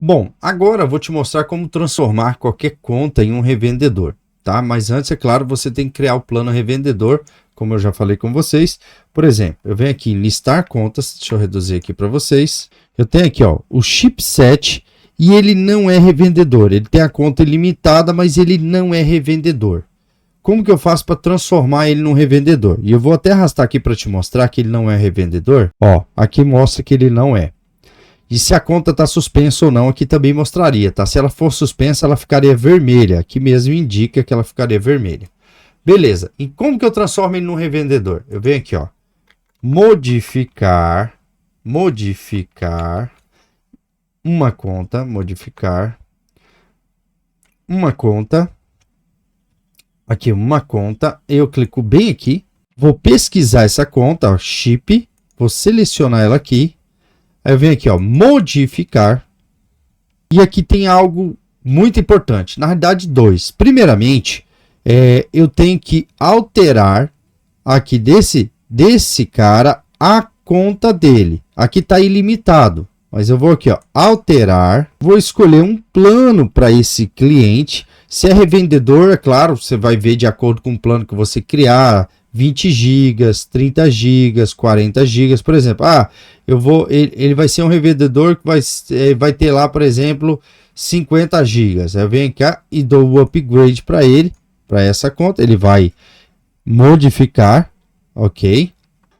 Bom, agora eu vou te mostrar como transformar qualquer conta em um revendedor, tá? Mas antes, é claro, você tem que criar o plano revendedor, como eu já falei com vocês. Por exemplo, eu venho aqui em listar contas, deixa eu reduzir aqui para vocês. Eu tenho aqui, ó, o chipset e ele não é revendedor. Ele tem a conta ilimitada, mas ele não é revendedor. Como que eu faço para transformar ele num revendedor? E eu vou até arrastar aqui para te mostrar que ele não é revendedor. Ó, aqui mostra que ele não é. E se a conta está suspensa ou não, aqui também mostraria, tá? Se ela for suspensa, ela ficaria vermelha. Aqui mesmo indica que ela ficaria vermelha. Beleza. E como que eu transformo ele num revendedor? Eu venho aqui, ó. Modificar uma conta, aqui uma conta, eu clico bem aqui, vou pesquisar essa conta, ó, chip, vou selecionar ela aqui. Aí eu venho aqui, ó, modificar. E aqui tem algo muito importante. Na realidade, dois. Primeiramente, eu tenho que alterar aqui desse cara a conta dele. Aqui está ilimitado. Mas eu vou aqui, ó, alterar. Vou escolher um plano para esse cliente. Se é revendedor, é claro, você vai ver de acordo com o plano que você criar. 20 GB, 30 GB, 40 GB, por exemplo. Ele vai ser um revendedor que vai ter lá, por exemplo, 50 GB. Eu venho cá e dou o upgrade para ele, para essa conta. Ele vai modificar, ok?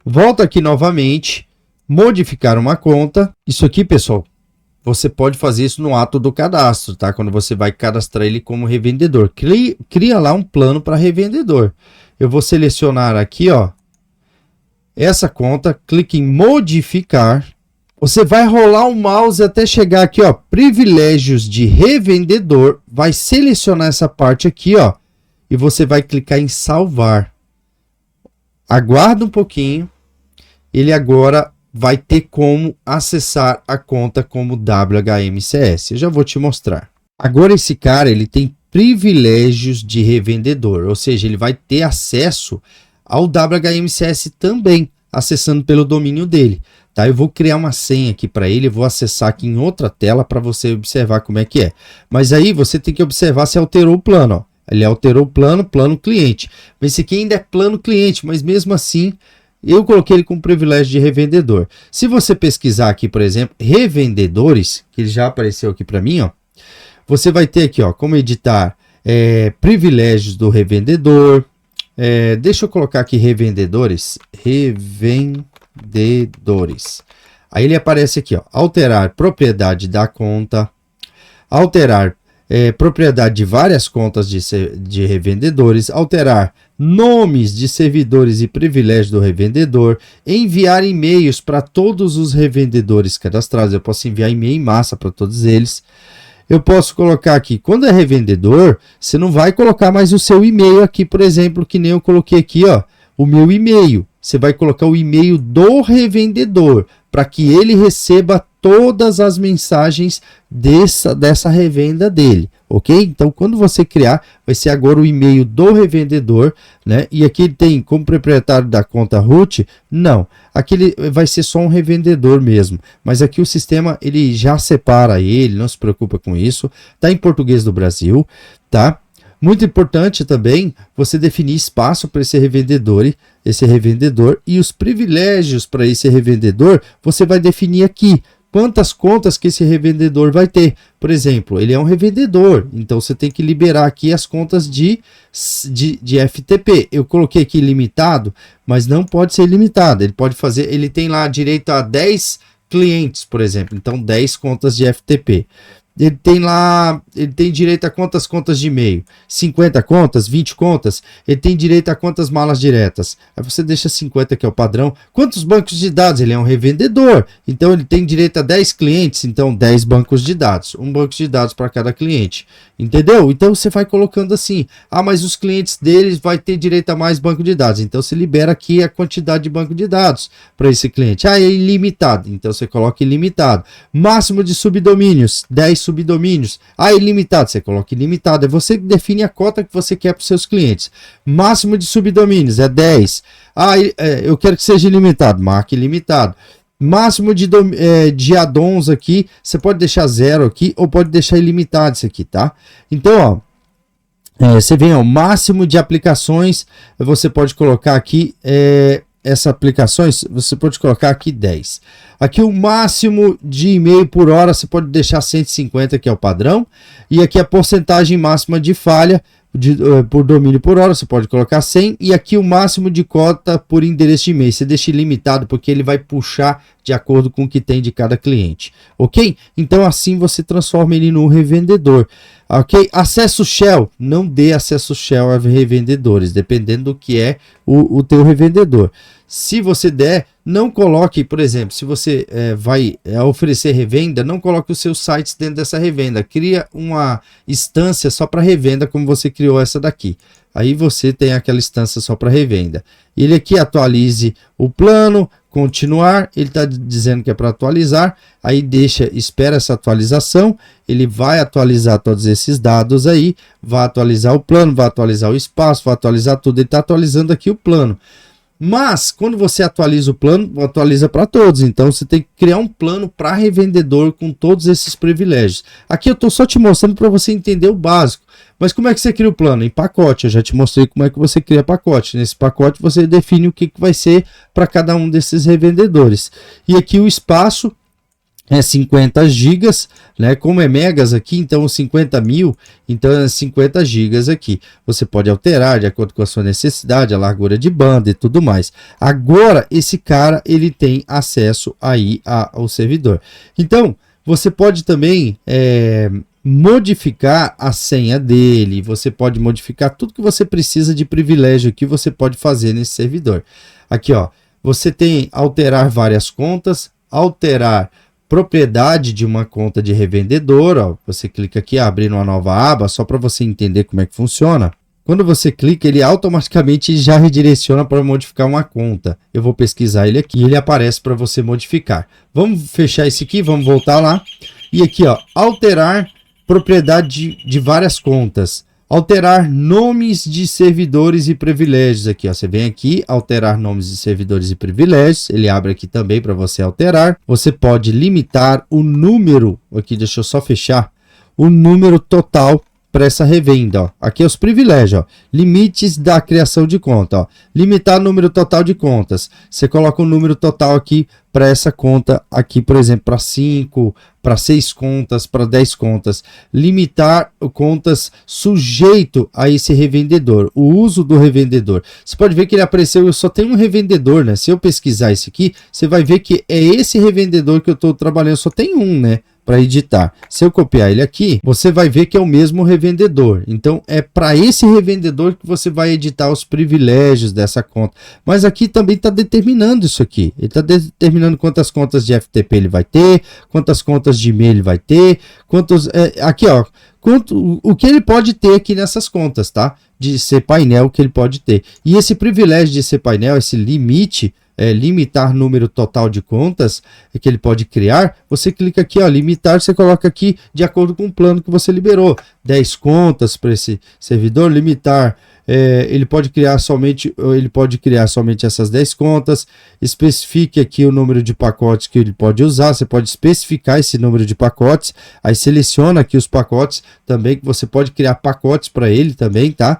Volta aqui novamente, modificar uma conta. Isso aqui, pessoal, você pode fazer isso no ato do cadastro, tá? Quando você vai cadastrar ele como revendedor. Cria lá um plano para revendedor. Eu vou selecionar aqui, ó, essa conta, clique em modificar. Você vai rolar o mouse até chegar aqui, ó, privilégios de revendedor. Vai selecionar essa parte aqui, ó, e você vai clicar em salvar. Aguarda um pouquinho. Ele agora vai ter como acessar a conta como WHMCS. Eu já vou te mostrar. Agora esse cara, ele tem privilégios de revendedor, ou seja, ele vai ter acesso ao WHMCS também, acessando pelo domínio dele, tá? Eu vou criar uma senha aqui para ele, vou acessar aqui em outra tela para você observar como é que é. Mas aí você tem que observar se alterou o plano, ó. Ele alterou o plano cliente. Mas esse aqui ainda é plano cliente, mas mesmo assim eu coloquei ele com privilégio de revendedor. Se você pesquisar aqui, por exemplo, revendedores, que ele já apareceu aqui para mim, ó, você vai ter aqui, ó, como editar privilégios do revendedor. Deixa eu colocar aqui revendedores. Aí ele aparece aqui, ó, alterar propriedade da conta, alterar propriedade de várias contas de revendedores, alterar nomes de servidores e privilégios do revendedor, enviar e-mails para todos os revendedores cadastrados. Eu posso enviar e-mail em massa para todos eles. Eu posso colocar aqui, quando é revendedor, você não vai colocar mais o seu e-mail aqui, por exemplo, que nem eu coloquei aqui, ó, o meu e-mail. Você vai colocar o e-mail do revendedor, para que ele receba todas as mensagens dessa revenda dele, ok? Então, quando você criar, vai ser agora o e-mail do revendedor, né? E aqui ele tem como proprietário da conta root? Não, aqui ele vai ser só um revendedor mesmo, mas aqui o sistema ele já separa ele, não se preocupa com isso, tá em português do Brasil, tá? Muito importante também você definir espaço para esse revendedor e os privilégios para esse revendedor você vai definir aqui. Quantas contas que esse revendedor vai ter. Por exemplo, ele é um revendedor, então você tem que liberar aqui as contas de FTP. Eu coloquei aqui limitado, mas não pode ser limitado. Ele pode fazer, ele tem lá direito a 10 clientes, por exemplo, então 10 contas de FTP. Ele tem direito a quantas contas de e-mail? 50 contas, 20 contas? Ele tem direito a quantas malas diretas? Aí você deixa 50, que é o padrão. Quantos bancos de dados? Ele é um revendedor, então ele tem direito a 10 clientes, então 10 bancos de dados. Um banco de dados para cada cliente. Entendeu? Então você vai colocando assim. Mas os clientes deles vai ter direito a mais banco de dados. Então você libera aqui a quantidade de banco de dados para esse cliente. É ilimitado. Então você coloca ilimitado. Máximo de subdomínios, 10 subdomínios. Ilimitado, você coloca ilimitado. É você que define a cota que você quer para os seus clientes. Máximo de subdomínios é 10. Eu quero que seja ilimitado. Marque ilimitado. Máximo de addons aqui, você pode deixar 0 aqui ou pode deixar ilimitado isso aqui, tá? Então, ó, você vê, ó, o máximo de aplicações, você pode colocar aqui, essas aplicações, você pode colocar aqui 10. Aqui o máximo de e-mail por hora, você pode deixar 150, que é o padrão. E aqui a porcentagem máxima de falha, por domínio por hora, você pode colocar 100, e aqui o máximo de cota por endereço de e-mail, você deixa ilimitado, porque ele vai puxar de acordo com o que tem de cada cliente, ok? Então assim você transforma ele no revendedor, ok? Acesso Shell, não dê acesso Shell a revendedores, dependendo do que é o teu revendedor. Se você der, não coloque, por exemplo, se você vai oferecer revenda, não coloque os seus sites dentro dessa revenda. Cria uma instância só para revenda, como você criou essa daqui. Aí você tem aquela instância só para revenda. Ele aqui atualize o plano, continuar, ele está dizendo que é para atualizar, aí espera essa atualização, ele vai atualizar todos esses dados aí, vai atualizar o plano, vai atualizar o espaço, vai atualizar tudo, ele está atualizando aqui o plano. Mas, quando você atualiza o plano, atualiza para todos. Então, você tem que criar um plano para revendedor com todos esses privilégios. Aqui eu estou só te mostrando para você entender o básico. Mas como é que você cria o plano? Em pacote. Eu já te mostrei como é que você cria pacote. Nesse pacote, você define o que vai ser para cada um desses revendedores. E aqui o espaço é 50 gigas, né? Como é megas aqui, então 50 mil, então é 50 gigas aqui. Você pode alterar de acordo com a sua necessidade, a largura de banda e tudo mais. Agora, esse cara, ele tem acesso aí ao servidor. Então, você pode também modificar a senha dele, você pode modificar tudo que você precisa de privilégio que você pode fazer nesse servidor. Aqui, ó, você tem alterar várias contas, alterar propriedade de uma conta de revendedor, ó, você clica aqui, abrir uma nova aba, só para você entender como é que funciona. Quando você clica, ele automaticamente já redireciona para modificar uma conta. Eu vou pesquisar ele aqui e ele aparece para você modificar. Vamos fechar esse aqui, vamos voltar lá. E aqui, ó, alterar propriedade de várias contas. Alterar nomes de servidores e privilégios aqui, ó. Você vem aqui, alterar nomes de servidores e privilégios, ele abre aqui também para você alterar. Você pode limitar o número, aqui deixa eu só fechar, o número total para essa revenda, ó. Aqui é os privilégios, ó. Limites da criação de conta, ó. Limitar o número total de contas. Você coloca o número total aqui para essa conta aqui, por exemplo, para 5, para 6 contas, para 10 contas. Limitar contas sujeito a esse revendedor, o uso do revendedor. Você pode ver que ele apareceu, eu só tenho um revendedor, né? Se eu pesquisar esse aqui, você vai ver que é esse revendedor que eu estou trabalhando, só tem um, né? Para editar. Se eu copiar ele aqui, você vai ver que é o mesmo revendedor. Então, é para esse revendedor que você vai editar os privilégios dessa conta. Mas aqui também está determinando isso aqui. Ele está determinando quantas contas de FTP ele vai ter, quantas contas de e-mail ele vai ter, quantos... aqui, ó, o que ele pode ter aqui nessas contas, tá? De cPainel que ele pode ter. E esse privilégio de cPainel, esse limite, limitar número total de contas que ele pode criar, você clica aqui, ó, limitar, você coloca aqui de acordo com o plano que você liberou, 10 contas para esse servidor, limitar, ele pode criar somente essas 10 contas, especifique aqui o número de pacotes que ele pode usar, você pode especificar esse número de pacotes, aí seleciona aqui os pacotes também, que você pode criar pacotes para ele também, tá?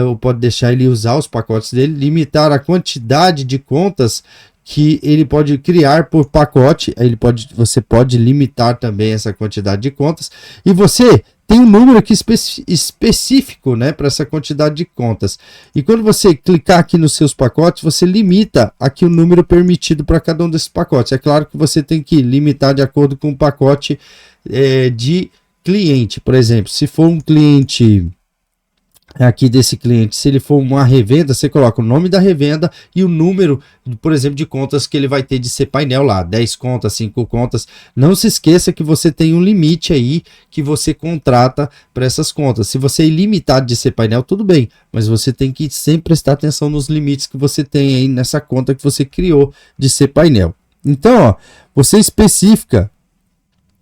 Ou pode deixar ele usar os pacotes dele, limitar a quantidade de contas que ele pode criar por pacote, aí você pode limitar também essa quantidade de contas, e você tem um número aqui específico, né, para essa quantidade de contas. E quando você clicar aqui nos seus pacotes, você limita aqui o número permitido para cada um desses pacotes. É claro que você tem que limitar de acordo com o pacote de cliente. Por exemplo, se for um cliente aqui desse cliente, se ele for uma revenda, você coloca o nome da revenda e o número, por exemplo, de contas que ele vai ter de cPainel lá, 10 contas, 5 contas. Não se esqueça que você tem um limite aí que você contrata para essas contas. Se você é ilimitado de cPainel, tudo bem, mas você tem que sempre prestar atenção nos limites que você tem aí nessa conta que você criou de cPainel. Então, ó, você especifica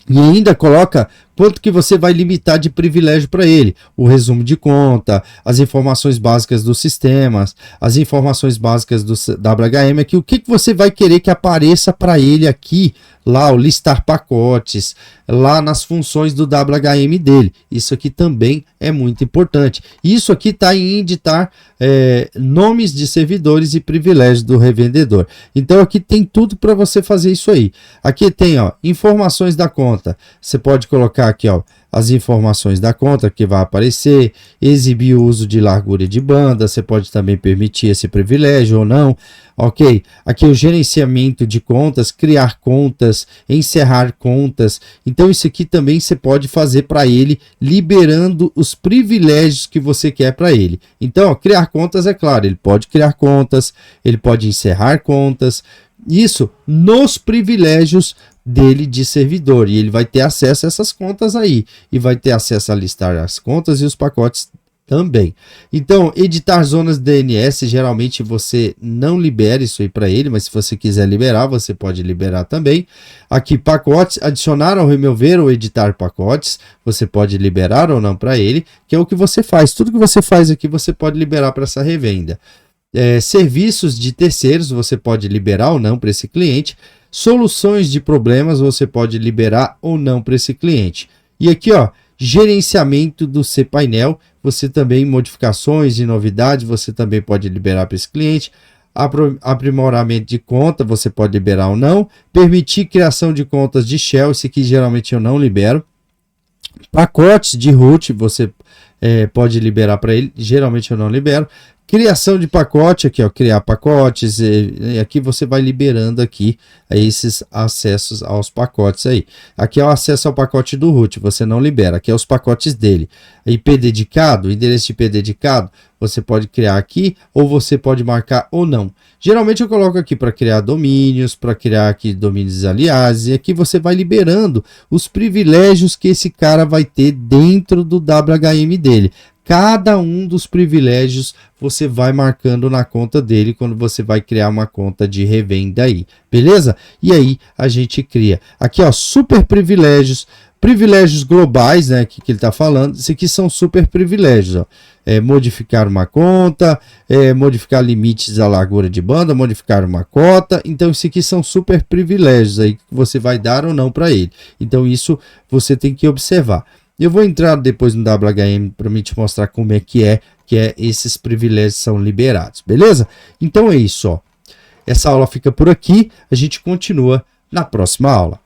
e ainda coloca quanto que você vai limitar de privilégio para ele. O resumo de conta, as informações básicas dos sistemas, as informações básicas do WHM aqui, o que você vai querer que apareça para ele aqui, lá o listar pacotes, lá nas funções do WHM dele. Isso aqui também é muito importante. Isso aqui está em editar nomes de servidores e privilégios do revendedor. Então aqui tem tudo para você fazer isso aí. Aqui tem, ó, informações da conta. Você pode colocar aqui, ó, as informações da conta que vai aparecer, exibir o uso de largura de banda, você pode também permitir esse privilégio ou não, ok? Aqui o gerenciamento de contas, criar contas, encerrar contas, então isso aqui também você pode fazer para ele, liberando os privilégios que você quer para ele. Então, ó, criar contas, é claro, ele pode criar contas, ele pode encerrar contas, isso nos privilégios dele de servidor, e ele vai ter acesso a essas contas aí, e vai ter acesso a listar as contas e os pacotes também. Então, editar zonas DNS, geralmente você não libera isso aí para ele, mas se você quiser liberar, você pode liberar também. Aqui, pacotes, adicionar ou remover ou editar pacotes, você pode liberar ou não para ele, que é o que você faz. Tudo que você faz aqui, você pode liberar para essa revenda. Serviços de terceiros, você pode liberar ou não para esse cliente. Soluções de problemas, você pode liberar ou não para esse cliente. E aqui, ó, gerenciamento do cPainel, você também, modificações e novidades, você também pode liberar para esse cliente. Aprimoramento de conta, você pode liberar ou não. Permitir criação de contas de shell, esse aqui geralmente eu não libero. Pacotes de root, você pode liberar para ele, geralmente eu não libero. Criação de pacote, aqui ó, criar pacotes, e aqui você vai liberando aqui esses acessos aos pacotes aí. Aqui é o acesso ao pacote do root, você não libera, aqui é os pacotes dele. IP dedicado, endereço de IP dedicado, você pode criar aqui, ou você pode marcar ou não. Geralmente eu coloco aqui para criar domínios, para criar aqui domínios aliases, e aqui você vai liberando os privilégios que esse cara vai ter dentro do WHM dele. Cada um dos privilégios você vai marcando na conta dele quando você vai criar uma conta de revenda aí, beleza? E aí a gente cria aqui, ó, super privilégios, privilégios globais, né, que ele está falando. Isso aqui são super privilégios, ó. Modificar uma conta, modificar limites da largura de banda, modificar uma cota. Então isso aqui são super privilégios aí que você vai dar ou não para ele. Então isso você tem que observar. Eu vou entrar depois no WHM para me te mostrar como é que esses privilégios são liberados, beleza? Então é isso, ó. Essa aula fica por aqui, a gente continua na próxima aula.